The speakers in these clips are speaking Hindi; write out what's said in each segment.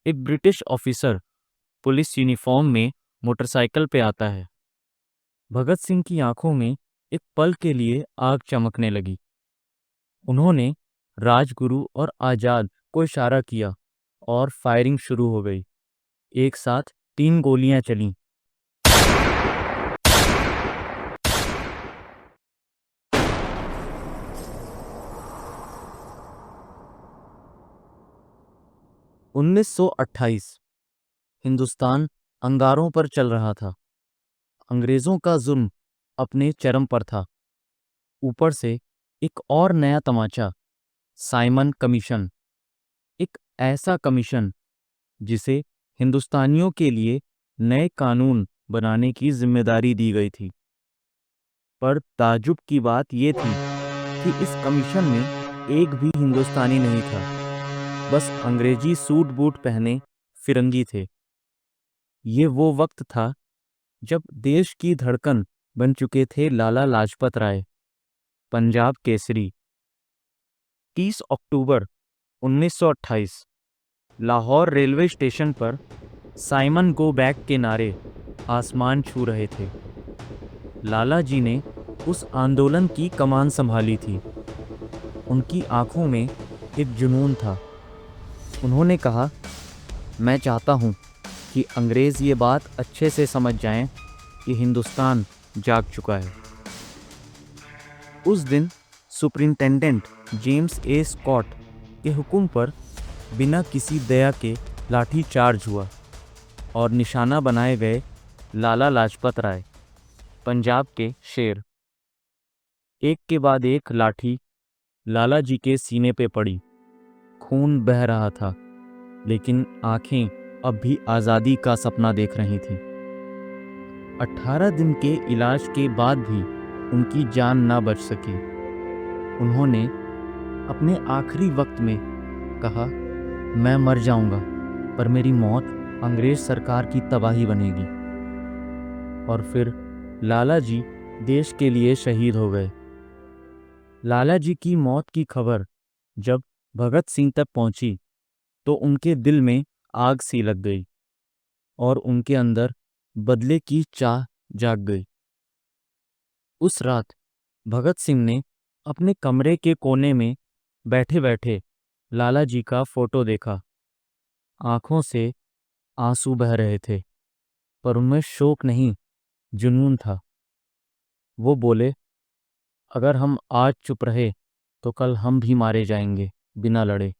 एक ब्रिटिश ऑफिसर पुलिस यूनिफॉर्म में मोटरसाइकिल पे आता है। भगत सिंह की आंखों में एक पल के लिए आग चमकने लगी। उन्होंने राजगुरु और आजाद को इशारा किया और फायरिंग शुरू हो गई। एक साथ 3 गोलियां चलीं। उन्नीस सौ 28 हिंदुस्तान अंगारों पर चल रहा था। अंग्रेजों का जुल्म अपने चरम पर था। ऊपर से एक और नया तमाचा, साइमन कमीशन। एक ऐसा कमीशन जिसे हिंदुस्तानियों के लिए नए कानून बनाने की जिम्मेदारी दी गई थी। पर ताज्जुब की बात यह थी कि इस कमीशन में एक भी हिंदुस्तानी नहीं था। बस अंग्रेजी सूट बूट पहने फिरंगी थे। ये वो वक्त था जब देश की धड़कन बन चुके थे लाला लाजपत राय, पंजाब केसरी। 30 अक्टूबर 1928 लाहौर रेलवे स्टेशन पर साइमन गो बैक के नारे आसमान छू रहे थे। लाला जी ने उस आंदोलन की कमान संभाली थी। उनकी आंखों में एक जुनून था। उन्होंने कहा, मैं चाहता हूं कि अंग्रेज ये बात अच्छे से समझ जाएं कि हिंदुस्तान जाग चुका है। उस दिन सुपरिंटेंडेंट जेम्स ए स्कॉट के हुक्म पर बिना किसी दया के लाठी चार्ज हुआ और निशाना बनाए गए लाला लाजपत राय, पंजाब के शेर। एक के बाद एक लाठी लाला जी के सीने पे पड़ी। खून बह रहा था, लेकिन आंखें अब भी आज़ादी का सपना देख रही थीं। 18 दिन के इलाज के बाद भी उनकी जान ना बच सकी। उन्होंने अपने आखिरी वक्त में कहा, मैं मर जाऊंगा, पर मेरी मौत अंग्रेज सरकार की तबाही बनेगी। और फिर लाला जी देश के लिए शहीद हो गए। लाला जी की मौत की खबर जब भगत सिंह तक पहुंची तो उनके दिल में आग सी लग गई और उनके अंदर बदले की चाह जाग गई। उस रात भगत सिंह ने अपने कमरे के कोने में बैठे बैठे लाला जी का फोटो देखा। आंखों से आंसू बह रहे थे, पर उनमें शोक नहीं, जुनून था। वो बोले, अगर हम आज चुप रहे तो कल हम भी मारे जाएंगे बिना लड़े।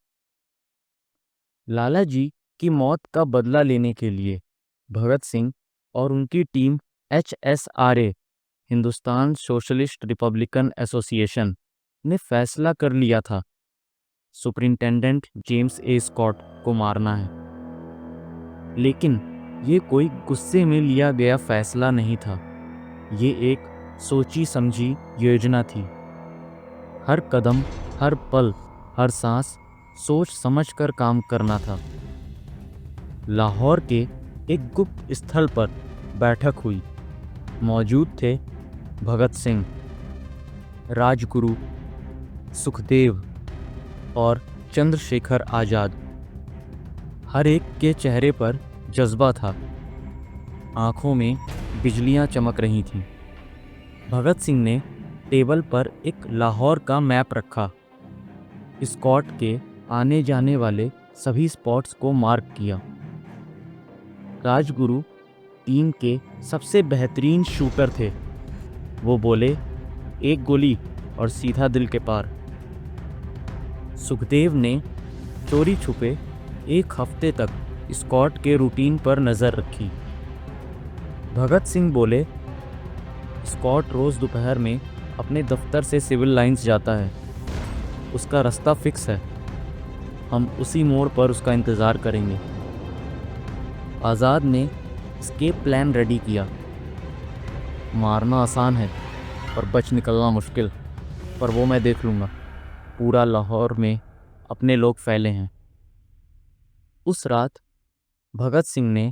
लाला जी की मौत का बदला लेने के लिए भगत सिंह और उनकी team HSRA, Hindustan socialist Republican association, ने फैसला कर लिया था, सुपरिंटेंडेंट जेम्स ए स्कॉट को मारना है। लेकिन ये कोई गुस्से में लिया गया फैसला नहीं था। ये एक सोची समझी योजना थी। हर कदम, हर पल, हर सांस सोच समझ कर काम करना था। लाहौर के एक गुप्त स्थल पर बैठक हुई। मौजूद थे भगत सिंह, राजगुरु, सुखदेव और चंद्रशेखर आजाद। हर एक के चेहरे पर जज्बा था। आंखों में बिजलियां चमक रही थीं। भगत सिंह ने टेबल पर एक लाहौर का मैप रखा। स्कॉट के आने जाने वाले सभी स्पॉट्स को मार्क किया। राजगुरु टीम के सबसे बेहतरीन शूटर थे। वो बोले, एक गोली और सीधा दिल के पार। सुखदेव ने चोरी छुपे 1 हफ्ते तक स्कॉट के रूटीन पर नज़र रखी। भगत सिंह बोले, स्कॉट रोज़ दोपहर में अपने दफ्तर से सिविल लाइंस जाता है। उसका रास्ता फिक्स है। हम उसी मोड़ पर उसका इंतज़ार करेंगे। आज़ाद ने एस्केप प्लान रेडी किया। मारना आसान है पर बच निकलना मुश्किल, पर वो मैं देख लूँगा। पूरा लाहौर में अपने लोग फैले हैं। उस रात भगत सिंह ने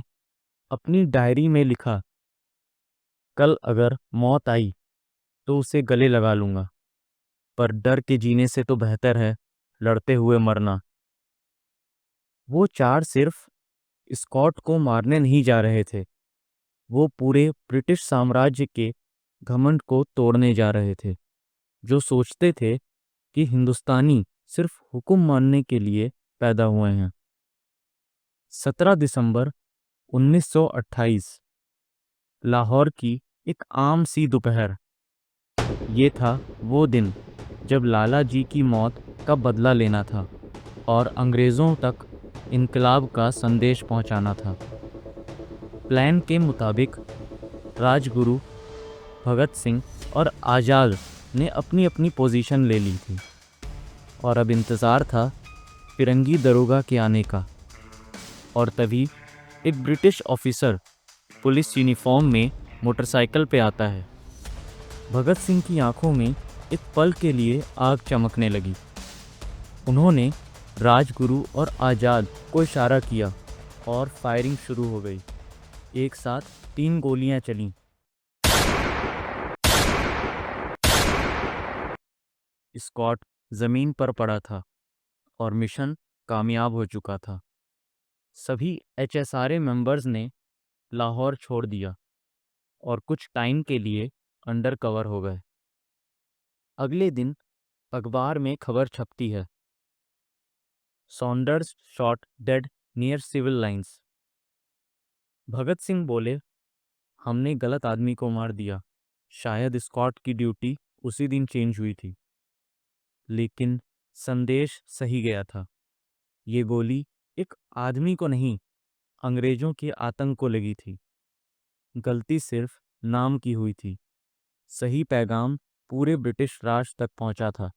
अपनी डायरी में लिखा, कल अगर मौत आई तो उसे गले लगा लूँगा, पर डर के जीने से तो बेहतर है लड़ते हुए मरना। वो चार सिर्फ स्कॉट को मारने नहीं जा रहे थे, वो पूरे ब्रिटिश साम्राज्य के घमंड को तोड़ने जा रहे थे, जो सोचते थे कि हिंदुस्तानी सिर्फ हुक्म मानने के लिए पैदा हुए हैं। 17 दिसंबर 1928, लाहौर की एक आम सी दोपहर। ये था वो दिन जब लाला जी की मौत का बदला लेना था और अंग्रेज़ों तक इनकलाब का संदेश पहुंचाना था। प्लान के मुताबिक राजगुरु भगत सिंह और आज़ाद ने अपनी अपनी पोजीशन ले ली थी और अब इंतज़ार था फिरंगी दरोगा के आने का। और तभी एक ब्रिटिश ऑफिसर पुलिस यूनिफॉर्म में मोटरसाइकिल पे आता है। भगत सिंह की आंखों में एक पल के लिए आग चमकने लगी। उन्होंने राजगुरु और आज़ाद को इशारा किया और फायरिंग शुरू हो गई। एक साथ 3 गोलियां चलीं। स्कॉट जमीन पर पड़ा था और मिशन कामयाब हो चुका था। सभी HSRA मेंबर्स ने लाहौर छोड़ दिया और कुछ टाइम के लिए अंडर कवर हो गए। अगले दिन अखबार में खबर छपती है, Saunders shot dead near Civil Lines. Bhagat Singh बोले, हमने गलत आदमी को मार दिया। शायद स्कॉट की ड्यूटी उसी दिन चेंज हुई थी, लेकिन संदेश सही गया था। ये गोली एक आदमी को नहीं, अंग्रेजों के आतंक को लगी थी। गलती सिर्फ नाम की हुई थी, सही पैगाम पूरे ब्रिटिश राज तक पहुंचा था।